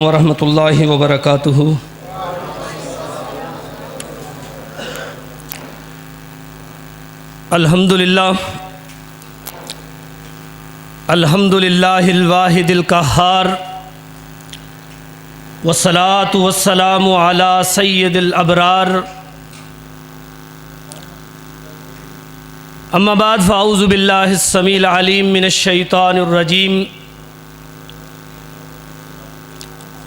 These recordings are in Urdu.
ورحمۃ اللہ وبرکاتہ۔ الحمدللہ الواحد القہار، والصلاة والسلام علی سید الابرار، اما بعد فاعوذ باللہ السمیع العلیم من الشیطان الرجیم،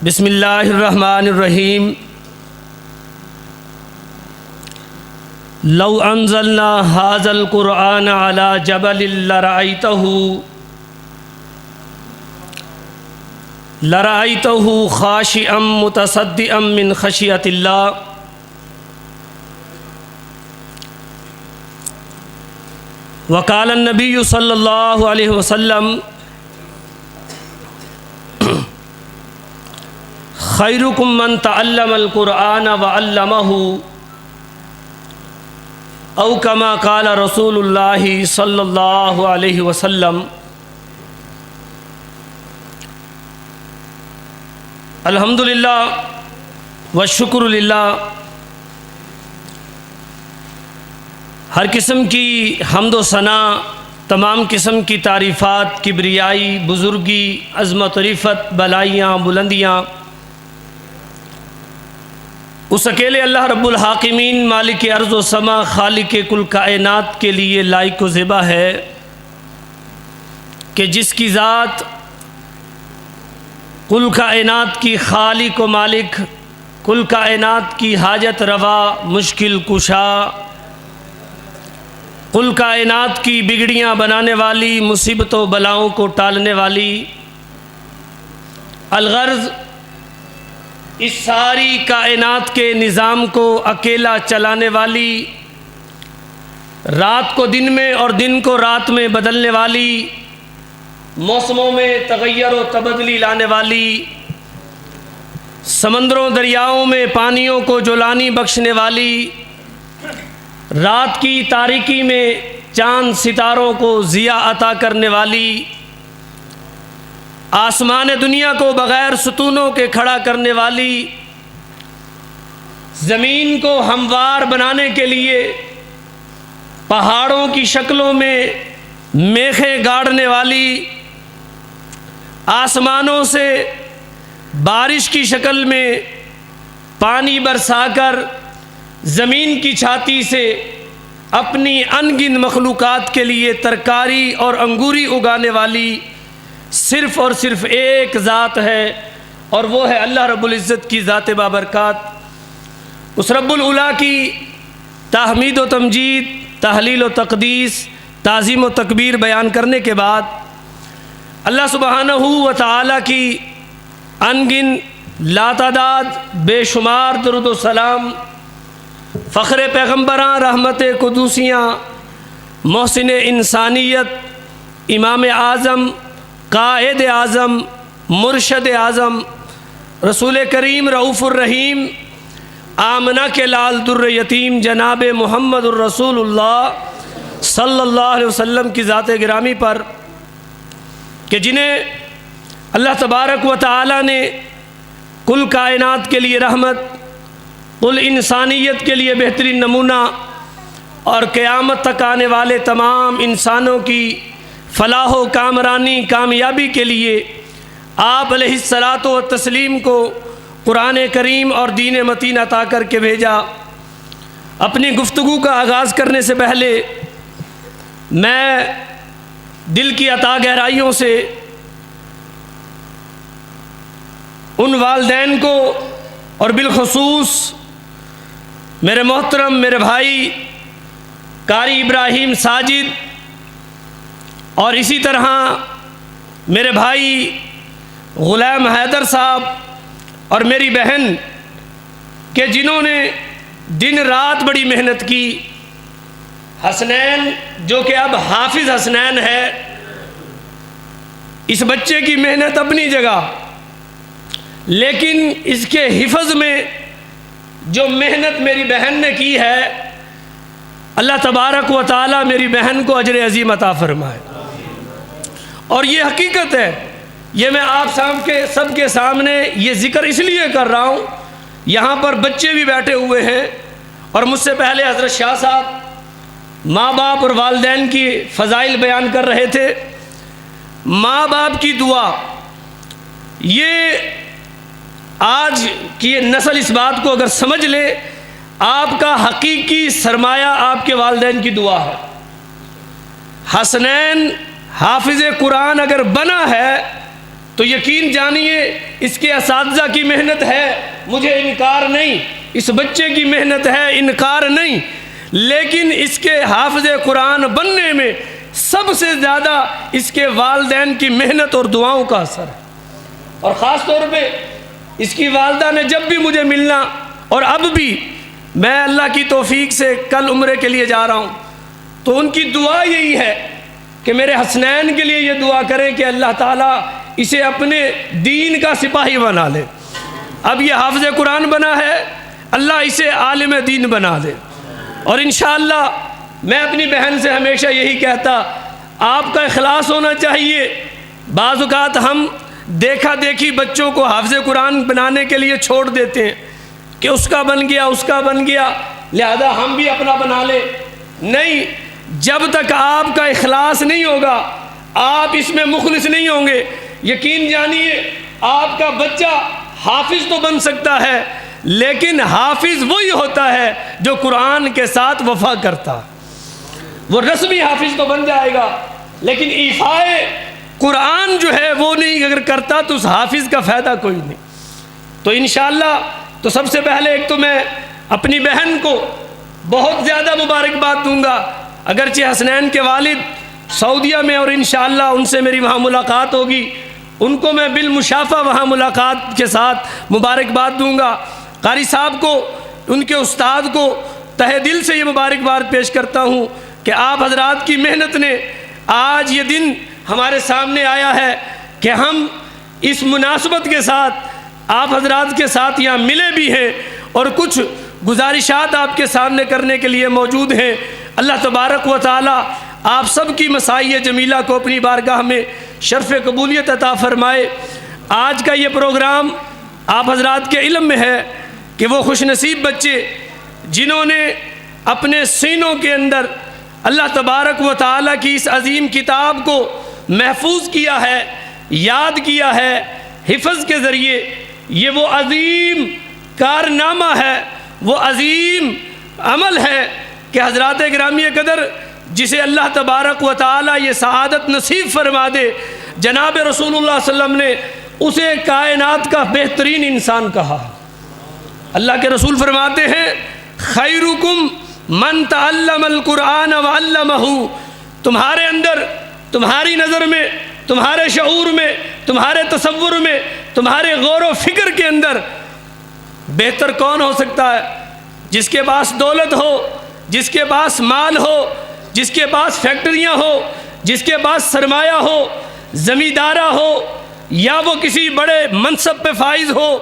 بسم اللہ الرحمن الرحیم۔ لو انزلنا ھذا القرآن علی جبل لرأیتہ خاشعا متصدعا من خشیۃ اللہ۔ وقال النبی صلی اللہ علیہ وسلم خیرکم من تعلم القرآن وعلمہ، او کما قال رسول اللہ صلی اللہ علیہ وسلم۔ الحمدللہ والشکر للہ، ہر قسم کی حمد و ثنا، تمام قسم کی تعریفات، کبریائی، بزرگی، عظمت و رفعت، بلائیاں، بلندیاں اس اکیلے اللہ رب الحاکمین، مالک ارض و سما، خالق کل کائنات کے لیے لائق و زیبا ہے کہ جس کی ذات کل کائنات کی خالق و مالک، کل کائنات کی حاجت روا، مشکل کشا، کل کائنات کی بگڑیاں بنانے والی، مصیبتوں بلاؤں کو ٹالنے والی، الغرض اس ساری کائنات کے نظام کو اکیلا چلانے والی، رات کو دن میں اور دن کو رات میں بدلنے والی، موسموں میں تغیر و تبدلی لانے والی، سمندروں دریاؤں میں پانیوں کو جولانی بخشنے والی، رات کی تاریکی میں چاند ستاروں کو ضیاء عطا کرنے والی، آسمان دنیا کو بغیر ستونوں کے کھڑا کرنے والی، زمین کو ہموار بنانے کے لیے پہاڑوں کی شکلوں میں میخیں گاڑنے والی، آسمانوں سے بارش کی شکل میں پانی برسا کر زمین کی چھاتی سے اپنی ان گن مخلوقات کے لیے ترکاری اور انگوری اگانے والی صرف اور صرف ایک ذات ہے، اور وہ ہے اللہ رب العزت کی ذات بابرکات۔ اس رب العلا کی تحمید و تمجید، تحلیل و تقدیس، تعظیم و تکبیر بیان کرنے کے بعد اللہ سبحانہ و تعالی کی انگن لاتعداد بے شمار درود و سلام فخر پیغمبراں، رحمت قدوسیاں، محسن انسانیت، امام اعظم، قائد اعظم، مرشد اعظم، رسول کریم رؤوف الرحیم، آمنہ کے لال در یتیم جناب محمد الرسول اللہ صلی اللہ علیہ وسلم کی ذات گرامی پر، کہ جنہیں اللہ تبارک و تعالی نے کل کائنات کے لیے رحمت، کل انسانیت کے لیے بہترین نمونہ، اور قیامت تک آنے والے تمام انسانوں کی فلاح و کامرانی، کامیابی کے لیے آپ علیہ الصلاۃ والتسلیم کو قرآن کریم اور دین متین عطا کر کے بھیجا۔ اپنی گفتگو کا آغاز کرنے سے پہلے میں دل کی عطا گہرائیوں سے ان والدین کو، اور بالخصوص میرے محترم میرے بھائی قاری ابراہیم ساجد، اور اسی طرح میرے بھائی غلام حیدر صاحب اور میری بہن، کہ جنہوں نے دن رات بڑی محنت کی، حسنین جو کہ اب حافظ حسنین ہے، اس بچے کی محنت اپنی جگہ، لیکن اس کے حفظ میں جو محنت میری بہن نے کی ہے، اللہ تبارک و تعالی میری بہن کو اجر عظیم عطا فرمائے۔ اور یہ حقیقت ہے یہ میں آپ سب کے سامنے یہ ذکر اس لیے کر رہا ہوں، یہاں پر بچے بھی بیٹھے ہوئے ہیں، اور مجھ سے پہلے حضرت شاہ صاحب ماں باپ اور والدین کی فضائل بیان کر رہے تھے۔ ماں باپ کی دعا، یہ آج کی یہ نسل اس بات کو اگر سمجھ لے، آپ کا حقیقی سرمایہ آپ کے والدین کی دعا ہے۔ حسنین حافظ قرآن اگر بنا ہے تو یقین جانیے اس کے اساتذہ کی محنت ہے، مجھے انکار نہیں، اس بچے کی محنت ہے، انکار نہیں، لیکن اس کے حافظ قرآن بننے میں سب سے زیادہ اس کے والدین کی محنت اور دعاؤں کا اثر ہے۔ اور خاص طور پہ اس کی والدہ نے جب بھی مجھے ملنا، اور اب بھی میں اللہ کی توفیق سے کل عمرے کے لیے جا رہا ہوں، تو ان کی دعا یہی ہے کہ میرے حسنین کے لیے یہ دعا کریں کہ اللہ تعالیٰ اسے اپنے دین کا سپاہی بنا لے۔ اب یہ حافظ قرآن بنا ہے، اللہ اسے عالم دین بنا دے۔ اور انشاءاللہ میں اپنی بہن سے ہمیشہ یہی کہتا، آپ کا اخلاص ہونا چاہیے۔ بعض اوقات ہم دیکھا دیکھی بچوں کو حافظ قرآن بنانے کے لیے چھوڑ دیتے ہیں کہ اس کا بن گیا، اس کا بن گیا، لہذا ہم بھی اپنا بنا لیں۔ نہیں، جب تک آپ کا اخلاص نہیں ہوگا، آپ اس میں مخلص نہیں ہوں گے، یقین جانیے آپ کا بچہ حافظ تو بن سکتا ہے، لیکن حافظ وہی ہوتا ہے جو قرآن کے ساتھ وفا کرتا۔ وہ رسمی حافظ تو بن جائے گا، لیکن ایفائے قرآن جو ہے وہ نہیں اگر کرتا تو اس حافظ کا فائدہ کوئی نہیں۔ تو انشاءاللہ تو سب سے پہلے ایک تو میں اپنی بہن کو بہت زیادہ مبارکباد دوں گا، اگرچہ حسنین کے والد سعودیہ میں، اور انشاءاللہ ان سے میری وہاں ملاقات ہوگی، ان کو میں بالمشافہ وہاں ملاقات کے ساتھ مبارکباد دوں گا۔ قاری صاحب کو، ان کے استاد کو تہہ دل سے یہ مبارکباد پیش کرتا ہوں کہ آپ حضرات کی محنت نے آج یہ دن ہمارے سامنے آیا ہے کہ ہم اس مناسبت کے ساتھ آپ حضرات کے ساتھ یہاں ملے بھی ہیں، اور کچھ گزارشات آپ کے سامنے کرنے کے لیے موجود ہیں۔ اللہ تبارک و تعالی آپ سب کی مساعی جمیلہ کو اپنی بارگاہ میں شرف قبولیت عطا فرمائے۔ آج کا یہ پروگرام آپ حضرات کے علم میں ہے کہ وہ خوش نصیب بچے جنہوں نے اپنے سینوں کے اندر اللہ تبارک و تعالی کی اس عظیم کتاب کو محفوظ کیا ہے، یاد کیا ہے حفظ کے ذریعے، یہ وہ عظیم کارنامہ ہے، وہ عظیم عمل ہے کہ حضرات گرامی قدر جسے اللہ تبارک و تعالی یہ سعادت نصیب فرما دے، جناب رسول اللہ صلی اللہ علیہ وسلم نے اسے کائنات کا بہترین انسان کہا۔ اللہ کے رسول فرماتے ہیں خیرکم من تعلم القرآن وعلمہ، تمہارے اندر، تمہاری نظر میں، تمہارے شعور میں، تمہارے تصور میں، تمہارے غور و فکر کے اندر بہتر کون ہو سکتا ہے؟ جس کے پاس دولت ہو، جس کے پاس مال ہو، جس کے پاس فیکٹریاں ہو، جس کے پاس سرمایہ ہو، زمیندارہ ہو، یا وہ کسی بڑے منصب پہ فائز ہو،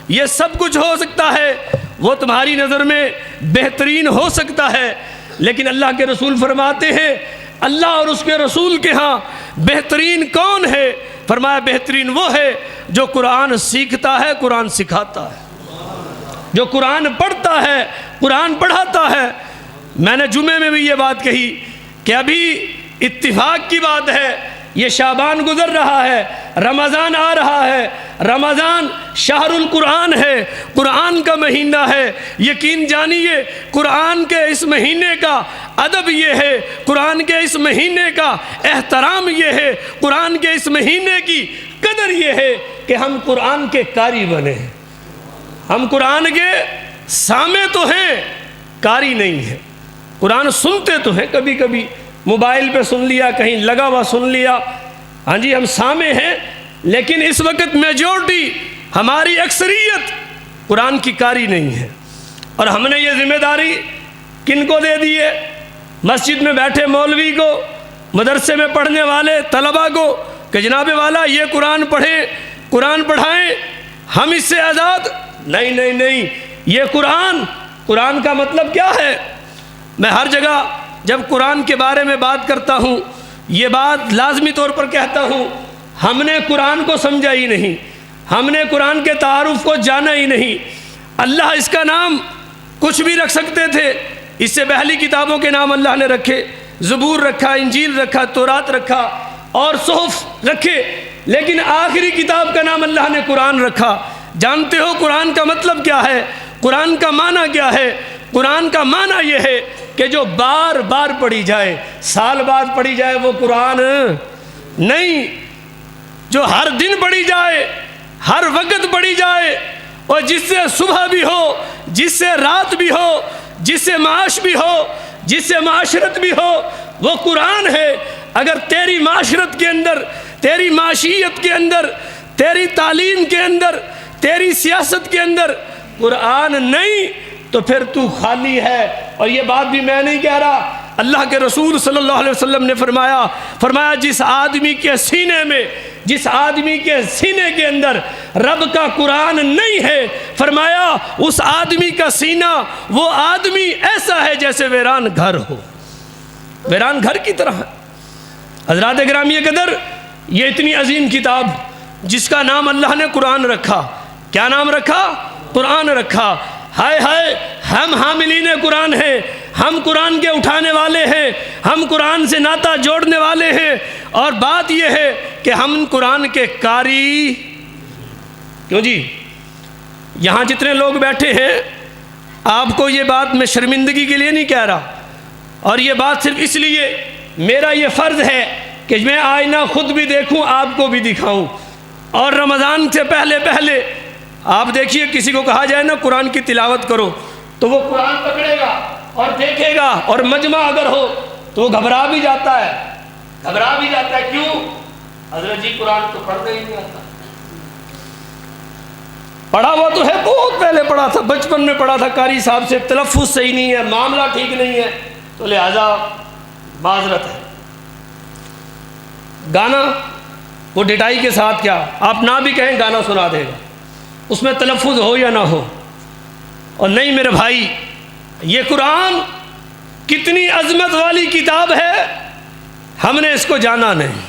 یہ سب کچھ ہو سکتا ہے، وہ تمہاری نظر میں بہترین ہو سکتا ہے، لیکن اللہ کے رسول فرماتے ہیں اللہ اور اس کے رسول کے ہاں بہترین کون ہے؟ فرمایا بہترین وہ ہے جو قرآن سیکھتا ہے، قرآن سکھاتا ہے، جو قرآن پڑھتا ہے، قرآن پڑھاتا ہے۔ میں نے جمعے میں بھی یہ بات کہی کہ ابھی اتفاق کی بات ہے، یہ شعبان گزر رہا ہے، رمضان آ رہا ہے، رمضان شہر القرآن ہے، قرآن کا مہینہ ہے۔ یقین جانیے قرآن کے اس مہینے کا ادب یہ ہے، قرآن کے اس مہینے کا احترام یہ ہے، قرآن کے اس مہینے کی قدر یہ ہے کہ ہم قرآن کے قاری بنے ہیں۔ ہم قرآن کے سامع تو ہیں، قاری نہیں ہیں۔ قرآن سنتے تو ہیں، کبھی کبھی موبائل پہ سن لیا، کہیں لگا ہوا سن لیا، ہاں جی ہم سامع ہیں، لیکن اس وقت میجورٹی، ہماری اکثریت قرآن کی قاری نہیں ہے۔ اور ہم نے یہ ذمہ داری کن کو دے دی ہے؟ مسجد میں بیٹھے مولوی کو، مدرسے میں پڑھنے والے طلباء کو، کہ جناب والا یہ قرآن پڑھیں، قرآن پڑھائیں، ہم اس سے آزاد نہیں نہیں نہیں۔ یہ قرآن کا مطلب کیا ہے؟ میں ہر جگہ جب قرآن کے بارے میں بات کرتا ہوں یہ بات لازمی طور پر کہتا ہوں، ہم نے قرآن کو سمجھا ہی نہیں، ہم نے قرآن کے تعارف کو جانا ہی نہیں۔ اللہ اس کا نام کچھ بھی رکھ سکتے تھے، اس سے پہلی کتابوں کے نام اللہ نے رکھے، زبور رکھا، انجیل رکھا، تورات رکھا اور صحف رکھے، لیکن آخری کتاب کا نام اللہ نے قرآن رکھا۔ جانتے ہو قرآن کا مطلب کیا ہے؟ قرآن کا معنی کیا ہے؟ قرآن کا معنی یہ ہے کہ جو بار بار پڑھی جائے، سال بعد پڑھی جائے وہ قرآن نہیں، جو ہر دن پڑھی جائے، ہر وقت پڑھی جائے، اور جس سے صبح بھی ہو، جس سے رات بھی ہو، جس سے معاش بھی ہو، جس سے معاشرت بھی ہو، وہ قرآن ہے۔ اگر تیری معاشرت کے اندر، تیری معاشیت کے اندر، تیری تعلیم کے اندر، تیری سیاست کے اندر قرآن نہیں تو پھر تو خالی ہے۔ اور یہ بات بھی میں نہیں کہہ رہا، اللہ کے رسول صلی اللہ علیہ وسلم نے فرمایا جس آدمی کے سینے کے اندر رب کا قرآن نہیں ہے، فرمایا اس آدمی کا سینہ وہ آدمی ایسا ہے جیسے ویران گھر ہو، ویران گھر کی طرح۔ حضرات گرامی قدر، یہ اتنی عظیم کتاب جس کا نام اللہ نے قرآن رکھا، کیا نام رکھا؟ قرآن رکھا۔ ہائے ہائے، ہم حاملین قرآن ہیں، ہم قرآن کے اٹھانے والے ہیں، ہم قرآن سے ناطہ جوڑنے والے ہیں، اور بات یہ ہے کہ ہم قرآن کے قاری کیوں جی؟ یہاں جتنے لوگ بیٹھے ہیں، آپ کو یہ بات میں شرمندگی کے لیے نہیں کہہ رہا، اور یہ بات صرف اس لیے میرا یہ فرض ہے کہ میں آئینہ خود بھی دیکھوں، آپ کو بھی دکھاؤں۔ اور رمضان سے پہلے آپ دیکھیے، کسی کو کہا جائے نا قرآن کی تلاوت کرو تو وہ قرآن پکڑے گا اور دیکھے گا، اور مجمع اگر ہو تو وہ گھبرا بھی جاتا ہے۔ کیوں؟ حضرت جی قرآن تو پڑھنا ہی نہیں آتا۔ پڑھا ہوا تو ہے، بہت پہلے پڑھا تھا، بچپن میں پڑھا تھا قاری صاحب سے، تلفظ صحیح نہیں ہے، معاملہ ٹھیک نہیں ہے، تو لہذا معذرت ہے۔ گانا وہ ڈٹائی کے ساتھ، کیا آپ نہ بھی کہیں گانا سنا دے گا، اس میں تلفظ ہو یا نہ ہو۔ اور نہیں میرے بھائی، یہ قرآن کتنی عظمت والی کتاب ہے، ہم نے اس کو جانا نہیں۔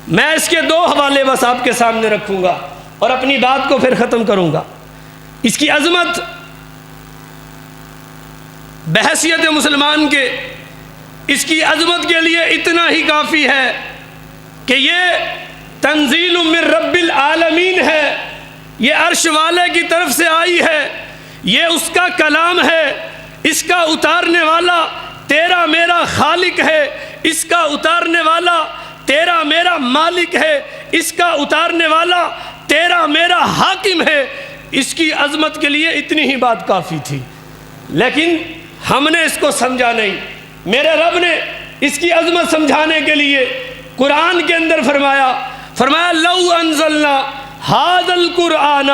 میں اس کے 2 حوالے بس آپ کے سامنے رکھوں گا اور اپنی بات کو پھر ختم کروں گا۔ اس کی عظمت بحیثیت مسلمان کے، اس کی عظمت کے لیے اتنا ہی کافی ہے کہ یہ تنزیل من رب العالمین ہے، یہ عرش والے کی طرف سے آئی ہے، یہ اس کا کلام ہے، اس کا اتارنے والا تیرا میرا خالق ہے، اس کا اتارنے والا تیرا میرا مالک ہے، اس کا اتارنے والا تیرا میرا حاکم ہے۔ اس کی عظمت کے لیے اتنی ہی بات کافی تھی، لیکن ہم نے اس کو سمجھا نہیں۔ میرے رب نے اس کی عظمت سمجھانے کے لیے قرآن کے اندر فرمایا لو انزلنا ھذا القرآن،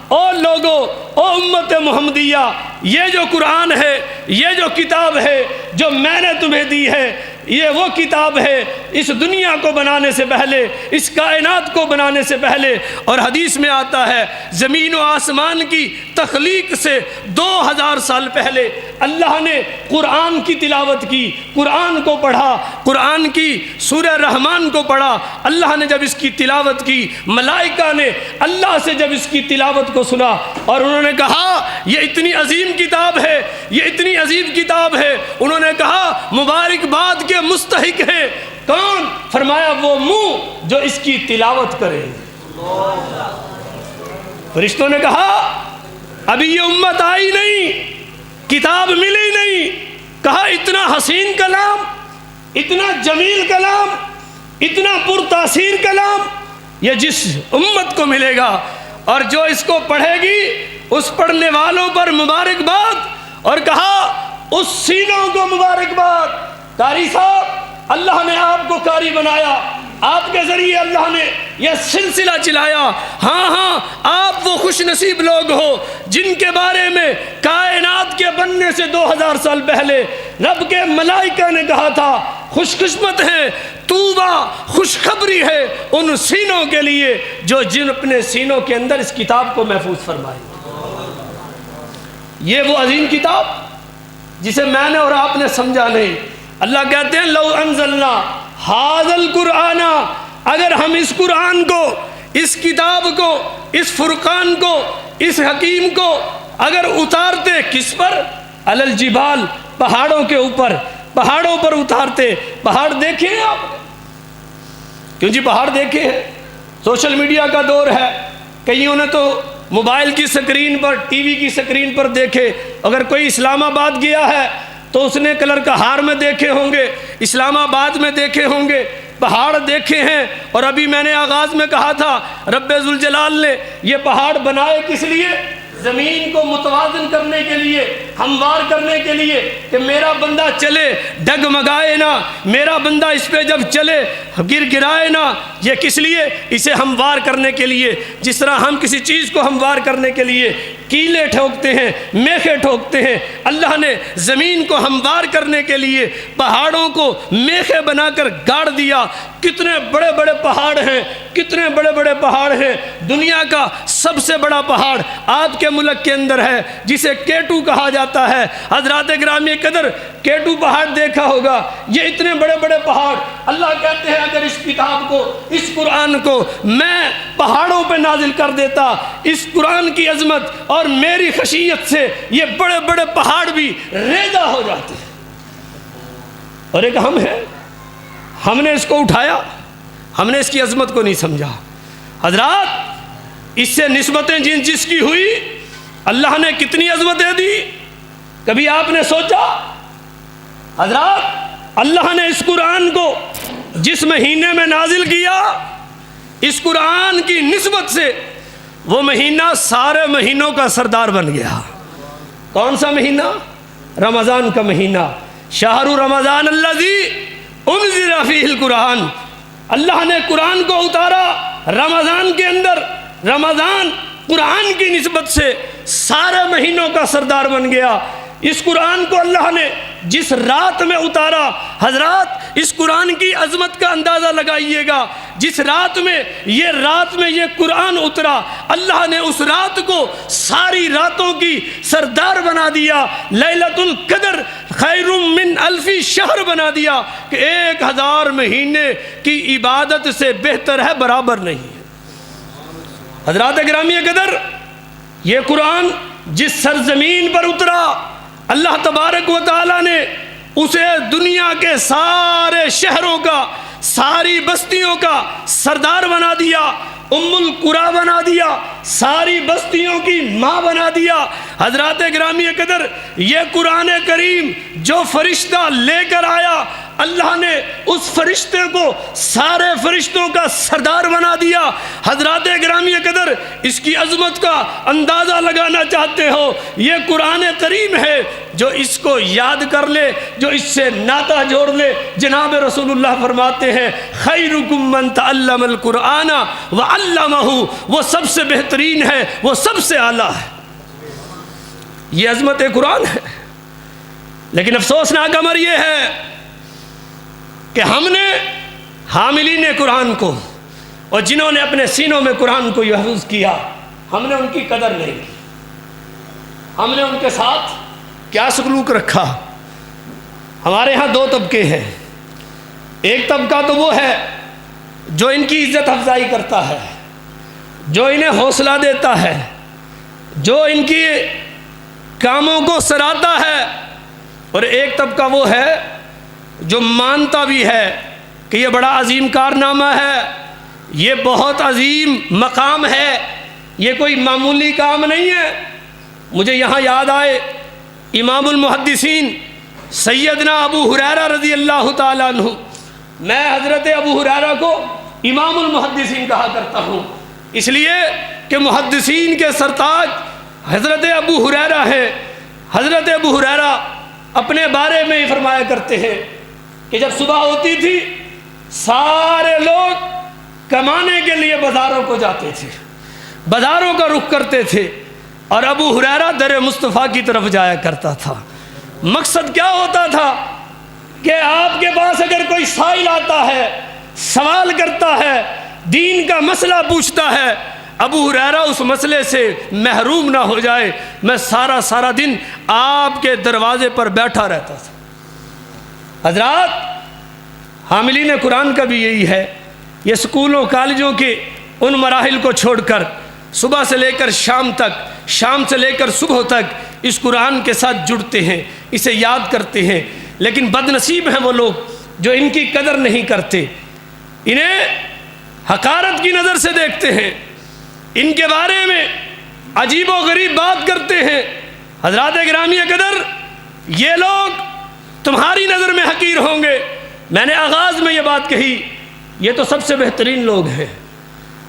او لوگو، او امت محمدیہ، یہ جو قرآن ہے، یہ جو کتاب ہے جو میں نے تمہیں دی ہے، یہ وہ کتاب ہے اس دنیا کو بنانے سے پہلے، اس کائنات کو بنانے سے پہلے۔ اور حدیث میں آتا ہے زمین و آسمان کی تخلیق سے 2000 سال پہلے اللہ نے قرآن کی تلاوت کی، قرآن کو پڑھا، قرآن کی سورہ رحمان کو پڑھا۔ اللہ نے جب اس کی تلاوت کی، ملائکہ نے اللہ سے جب اس کی تلاوت کو سنا اور انہوں نے کہا یہ اتنی عظیم کتاب ہے، یہ اتنی عظیم کتاب ہے، انہوں نے کہا مبارکباد کے مستحق ہے کون؟ فرمایا وہ منہ جو اس کی تلاوت کرے۔ فرشتوں نے کہا ابھی یہ امت آئی نہیں، کتاب ملی نہیں، کہا اتنا حسین کلام، اتنا جمیل کلام، اتنا پرتاثیر کلام یہ جس امت کو ملے گا اور جو اس کو پڑھے گی اس پڑھنے والوں پر مبارکباد، اور کہا اس سینوں کو مبارکباد۔ قاری صاحب، اللہ نے آپ کو قاری بنایا، آپ کے ذریعے اللہ نے یہ سلسلہ چلایا۔ ہاں آپ وہ خوش نصیب لوگ ہو جن کے بارے میں کائنات کے بننے سے 2000 سال پہلے رب کے ملائکہ نے کہا تھا خوش قسمت ہیں، توبہ، خوشخبری ہے ان سینوں کے لیے جو جن اپنے سینوں کے اندر اس کتاب کو محفوظ فرمائے۔ یہ وہ عظیم کتاب جسے میں نے اور آپ نے سمجھا نہیں۔ اللہ کہتے ہیں لو انزلنا ھذا القرآن، اگر ہم اس قرآن کو، اس کتاب کو، اس فرقان کو، اس حکیم کو اگر اتارتے کس پر؟ علی الجبال، پہاڑوں کے اوپر، پہاڑوں پر اتارتے۔ پہاڑ دیکھے ہیں آپ؟ کیوں جی پہاڑ دیکھے ہیں؟ سوشل میڈیا کا دور ہے، کئیوں نے تو موبائل کی سکرین پر، ٹی وی کی سکرین پر دیکھے۔ اگر کوئی اسلام آباد گیا ہے تو اس نے کلر کا ہار میں دیکھے ہوں گے، اسلام آباد میں دیکھے ہوں گے، پہاڑ دیکھے ہیں۔ اور ابھی میں نے آغاز میں کہا تھا رب ذوالجلال نے یہ پہاڑ بنائے کس لیے؟ زمین کو متوازن کرنے کے لیے، ہموار کرنے کے لیے، کہ میرا بندہ چلے ڈگمگائے نہ، میرا بندہ اس پہ جب چلے گر گرائے نہ۔ یہ کس لیے؟ اسے ہموار کرنے کے لیے۔ جس طرح ہم کسی چیز کو ہموار کرنے کے لیے کیلے ٹھوکتے ہیں، میخے ٹھوکتے ہیں، اللہ نے زمین کو ہموار کرنے کے لیے پہاڑوں کو میخے بنا کر گاڑ دیا۔ کتنے بڑے بڑے پہاڑ ہیں، کتنے بڑے بڑے پہاڑ ہیں۔ دنیا کا سب سے بڑا پہاڑ آپ کے ملک کے اندر ہے، جسے کیٹو کہا جاتا ہے۔ حضرات گرامی قدر، کیٹو پہاڑ دیکھا ہوگا۔ یہ اتنے بڑے بڑے پہاڑ، اللہ کہتے ہیں اگر اس کتاب کو، اس قرآن کو میں پہاڑوں پہ نازل کر دیتا، اس قرآن کی عظمت اور میری خشیت سے یہ بڑے بڑے پہاڑ بھی ریزہ ہو جاتے ہیں۔ اور ایک ہم نے اس کو اٹھایا، ہم نے اس کی عظمت کو نہیں سمجھا۔ حضرات، اس سے نسبتیں جس کی ہوئی، اللہ نے کتنی عظمتیں دی، کبھی آپ نے سوچا؟ حضرات، اللہ نے اس قرآن کو جس مہینے میں نازل کیا، اس قرآن کی نسبت سے وہ مہینہ سارے مہینوں کا سردار بن گیا۔ کون سا مہینہ؟ رمضان کا مہینہ۔ شہر رمضان الذی انزل فیہ القرآن۔ اللہ نے قرآن کو اتارا رمضان کے اندر۔ رمضان قرآن کی نسبت سے سارے مہینوں کا سردار بن گیا۔ اس قرآن کو اللہ نے جس رات میں اتارا، حضرات اس قرآن کی عظمت کا اندازہ لگائیے گا۔ جس رات میں یہ قرآن اترا، اللہ نے اس رات کو ساری راتوں کی سردار بنا دیا۔ لیلۃ القدر خیر من الف شہر بنا دیا، کہ 1000 مہینے کی عبادت سے بہتر ہے، برابر نہیں ہے۔ حضرات گرامی قدر، یہ قرآن جس سرزمین پر اترا، اللہ تبارک و تعالیٰ نے اسے دنیا کے سارے شہروں کا، ساری بستیوں کا سردار بنا دیا، ام القریٰ بنا دیا، ساری بستیوں کی ماں بنا دیا۔ حضرات گرامی قدر، یہ قرآن کریم جو فرشتہ لے کر آیا، اللہ نے اس فرشتے کو سارے فرشتوں کا سردار بنا دیا۔ حضرات گرامی قدر، اس کی عظمت کا اندازہ لگانا چاہتے ہو، یہ قرآن کریم ہے، جو اس کو یاد کر لے، جو اس سے ناطہ جوڑ لے، جناب رسول اللہ فرماتے ہیں خیرکم من تعلم القرآن وعلمہ، وہ سب سے بہترین ہے، وہ سب سے اعلیٰ ہے۔ یہ عظمت قرآن ہے۔ لیکن افسوسناک امر یہ ہے کہ ہم نے حاملین قرآن کو، اور جنہوں نے اپنے سینوں میں قرآن کو محفوظ کیا، ہم نے ان کی قدر نہیں کی۔ ہم نے ان کے ساتھ کیا سلوک رکھا؟ ہمارے ہاں 2 طبقے ہیں۔ ایک طبقہ تو وہ ہے جو ان کی عزت افزائی کرتا ہے، جو انہیں حوصلہ دیتا ہے، جو ان کی کاموں کو سراہتا ہے، اور ایک طبقہ وہ ہے جو مانتا بھی ہے کہ یہ بڑا عظیم کارنامہ ہے، یہ بہت عظیم مقام ہے، یہ کوئی معمولی کام نہیں ہے۔ مجھے یہاں یاد آئے امام المحدثین سیدنا ابو ہریرہ رضی اللہ تعالیٰ عنہ۔ میں حضرت ابو ہریرہ کو امام المحدثین کہا کرتا ہوں، اس لیے کہ محدثین کے سرتاج حضرت ابو ہریرہ ہیں۔ حضرت ابو ہریرہ اپنے بارے میں ہی فرمایا کرتے ہیں کہ جب صبح ہوتی تھی، سارے لوگ کمانے کے لیے بازاروں کو جاتے تھے، بازاروں کا رخ کرتے تھے، اور ابو ہریرہ در مصطفیٰ کی طرف جایا کرتا تھا۔ مقصد کیا ہوتا تھا کہ آپ کے پاس اگر کوئی سائل آتا ہے، سوال کرتا ہے، دین کا مسئلہ پوچھتا ہے، ابو ہریرہ اس مسئلے سے محروم نہ ہو جائے۔ میں سارا دن آپ کے دروازے پر بیٹھا رہتا تھا۔ حضرات، حاملین قرآن کا بھی یہی ہے یہ اسکولوں کالجوں کے ان مراحل کو چھوڑ کر صبح سے لے کر شام تک، شام سے لے کر صبح تک اس قرآن کے ساتھ جڑتے ہیں، اسے یاد کرتے ہیں، لیکن بد نصیب ہیں وہ لوگ جو ان کی قدر نہیں کرتے، انہیں حقارت کی نظر سے دیکھتے ہیں، ان کے بارے میں عجیب و غریب بات کرتے ہیں۔ حضرات گرامی قدر، یہ لوگ تمہاری نظر میں حقیر ہوں گے۔ میں نے آغاز میں یہ بات کہی، یہ تو سب سے بہترین لوگ ہیں،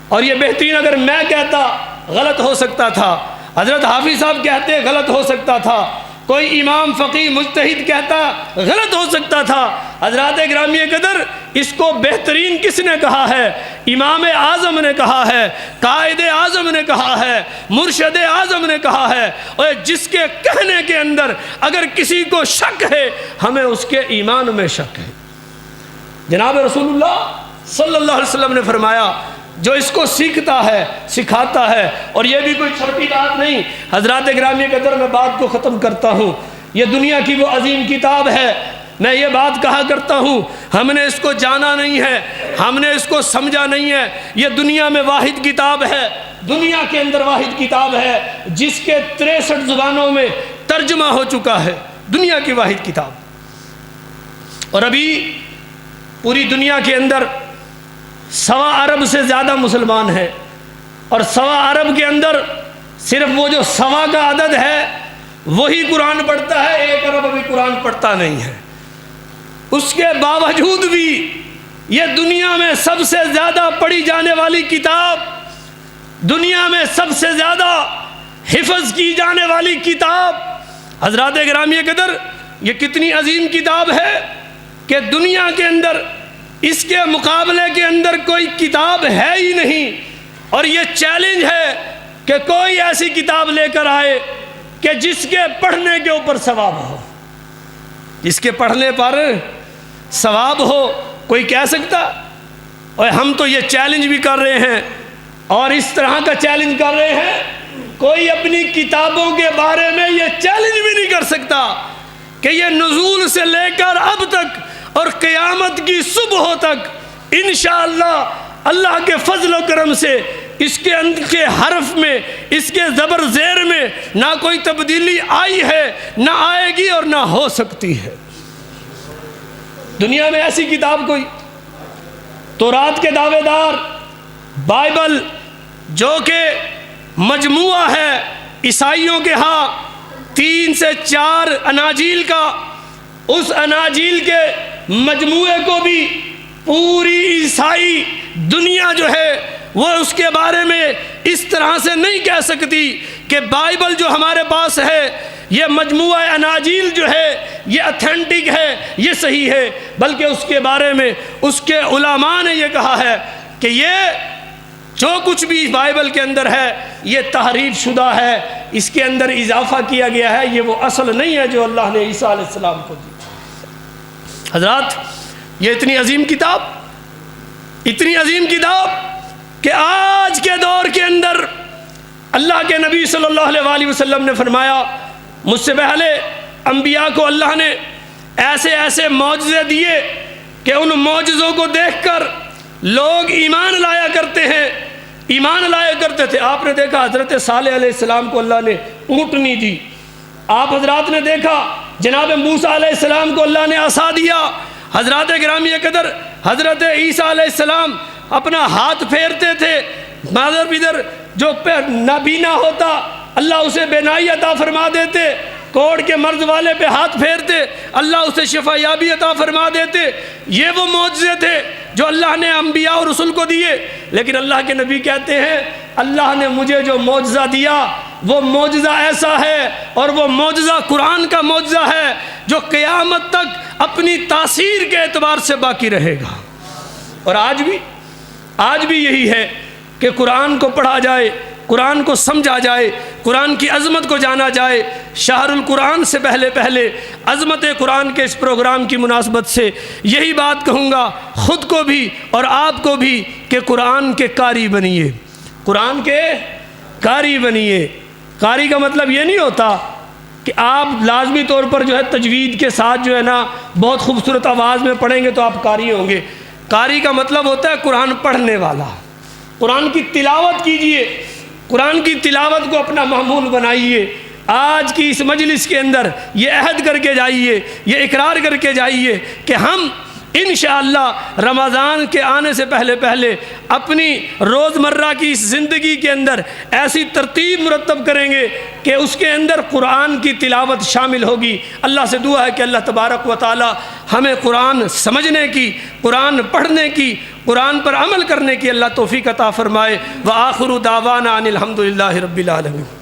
اور یہ بہترین اگر میں کہتا غلط ہو سکتا تھا، حضرت حافظ صاحب کہتے غلط ہو سکتا تھا، کوئی امام فقی مجتہد کہتا غلط ہو سکتا تھا۔ حضرات گرامی قدر، اس کو بہترین کس نے کہا ہے؟ امام اعظم نے کہا ہے، قائد اعظم نے کہا ہے، مرشد اعظم نے کہا ہے، اور جس کے کہنے کے اندر اگر کسی کو شک ہے، ہمیں اس کے ایمان میں شک ہے۔ جناب رسول اللہ صلی اللہ علیہ وسلم نے فرمایا، جو اس کو سیکھتا ہے سکھاتا ہے، اور یہ بھی کوئی چھوٹی بات نہیں۔ حضرات گرامی قدر، میں بات کو ختم کرتا ہوں، یہ دنیا کی وہ عظیم کتاب ہے، میں یہ بات کہا کرتا ہوں، ہم نے اس کو جانا نہیں ہے، ہم نے اس کو سمجھا نہیں ہے، یہ دنیا میں واحد کتاب ہے، دنیا کے اندر واحد کتاب ہے جس کے 63 زبانوں میں ترجمہ ہو چکا ہے، دنیا کی واحد کتاب۔ اور ابھی پوری دنیا کے اندر 1.25 ارب سے زیادہ مسلمان ہیں، اور 1.25 ارب کے اندر صرف وہ جو 1.25 کا عدد ہے وہی قرآن پڑھتا ہے، 1 ارب ابھی قرآن پڑھتا نہیں ہے۔ اس کے باوجود بھی یہ دنیا میں سب سے زیادہ پڑھی جانے والی کتاب، دنیا میں سب سے زیادہ حفظ کی جانے والی کتاب، حضرات گرامی قدر، یہ کتنی عظیم کتاب ہے کہ دنیا کے اندر اس کے مقابلے کے اندر کوئی کتاب ہے ہی نہیں۔ اور یہ چیلنج ہے کہ کوئی ایسی کتاب لے کر آئے کہ جس کے پڑھنے کے اوپر ثواب ہو، جس کے پڑھنے پر ثواب ہو۔ کوئی کہہ سکتا؟ اور ہم تو یہ چیلنج بھی کر رہے ہیں، اور اس طرح کا چیلنج کر رہے ہیں، کوئی اپنی کتابوں کے بارے میں یہ چیلنج بھی نہیں کر سکتا کہ یہ نزول سے لے کر اب تک اور قیامت کی صبح تک انشاءاللہ اللہ کے فضل و کرم سے اس کے اندر کے حرف میں، اس کے زبر زیر میں نہ کوئی تبدیلی آئی ہے، نہ آئے گی، اور نہ ہو سکتی ہے۔ دنیا میں ایسی کتاب کوئی، تورات کے دعوے دار بائبل جو کہ مجموعہ ہے عیسائیوں کے ہاں 3 سے 4 اناجیل کا، اس اناجیل کے مجموعے کو بھی پوری عیسائی دنیا جو ہے وہ اس کے بارے میں اس طرح سے نہیں کہہ سکتی کہ بائبل جو ہمارے پاس ہے، یہ مجموعہ اناجیل جو ہے یہ اتھینٹک ہے، یہ صحیح ہے، بلکہ اس کے بارے میں اس کے علماء نے یہ کہا ہے کہ یہ جو کچھ بھی بائبل کے اندر ہے یہ تحریف شدہ ہے، اس کے اندر اضافہ کیا گیا ہے، یہ وہ اصل نہیں ہے جو اللہ نے عیسیٰ علیہ السلام کو دی۔ حضرات، یہ اتنی عظیم کتاب، اتنی عظیم کتاب کہ آج کے دور کے اندر اللہ کے نبی صلی اللہ علیہ وسلم نے فرمایا، مجھ سے پہلے انبیاء کو اللہ نے ایسے ایسے معجزے دیے کہ ان معجزوں کو دیکھ کر لوگ ایمان لایا کرتے ہیں، ایمان لایا کرتے تھے۔ آپ نے دیکھا حضرت صالح علیہ السلام کو اللہ نے اونٹنی دی، آپ حضرات نے دیکھا جناب موسیٰ علیہ السلام کو اللہ نے عصا دیا۔ حضرات گرامی قدر، حضرت عیسیٰ علیہ السلام اپنا ہاتھ پھیرتے تھے، مادر بدر جو نابینا ہوتا اللہ اسے بینائی عطا فرما دیتے، کوڑ کے مرض والے پہ ہاتھ پھیرتے اللہ اسے شفا یابی عطا فرما دیتے۔ یہ وہ معجزے تھے جو اللہ نے انبیاء اور رسول کو دیے، لیکن اللہ کے نبی کہتے ہیں اللہ نے مجھے جو معجزہ دیا وہ معجزہ ایسا ہے، اور وہ معجزہ قرآن کا معجزہ ہے جو قیامت تک اپنی تاثیر کے اعتبار سے باقی رہے گا۔ اور آج بھی یہی ہے کہ قرآن کو پڑھا جائے، قرآن کو سمجھا جائے، قرآن کی عظمت کو جانا جائے۔ شہر القرآن سے پہلے عظمت قرآن کے اس پروگرام کی مناسبت سے یہی بات کہوں گا خود کو بھی اور آپ کو بھی کہ قرآن کے قاری بنیے، قرآن کے قاری بنیے۔ قاری کا مطلب یہ نہیں ہوتا کہ آپ لازمی طور پر جو ہے تجوید کے ساتھ جو ہے نا بہت خوبصورت آواز میں پڑھیں گے تو آپ قاری ہوں گے۔ قاری کا مطلب ہوتا ہے قرآن پڑھنے والا۔ قرآن کی تلاوت کیجئے، قرآن کی تلاوت کو اپنا معمول بنائیے۔ آج کی اس مجلس کے اندر یہ عہد کر کے جائیے، یہ اقرار کر کے جائیے کہ ہم انشاءاللہ رمضان کے آنے سے پہلے اپنی روزمرہ کی اس زندگی کے اندر ایسی ترتیب مرتب کریں گے کہ اس کے اندر قرآن کی تلاوت شامل ہوگی۔ اللہ سے دعا ہے کہ اللہ تبارک و تعالی ہمیں قرآن سمجھنے کی، قرآن پڑھنے کی، قرآن پر عمل کرنے کی اللہ توفیق عطا فرمائے۔ وآخر دعوانا ان الحمد للہ رب العالمین۔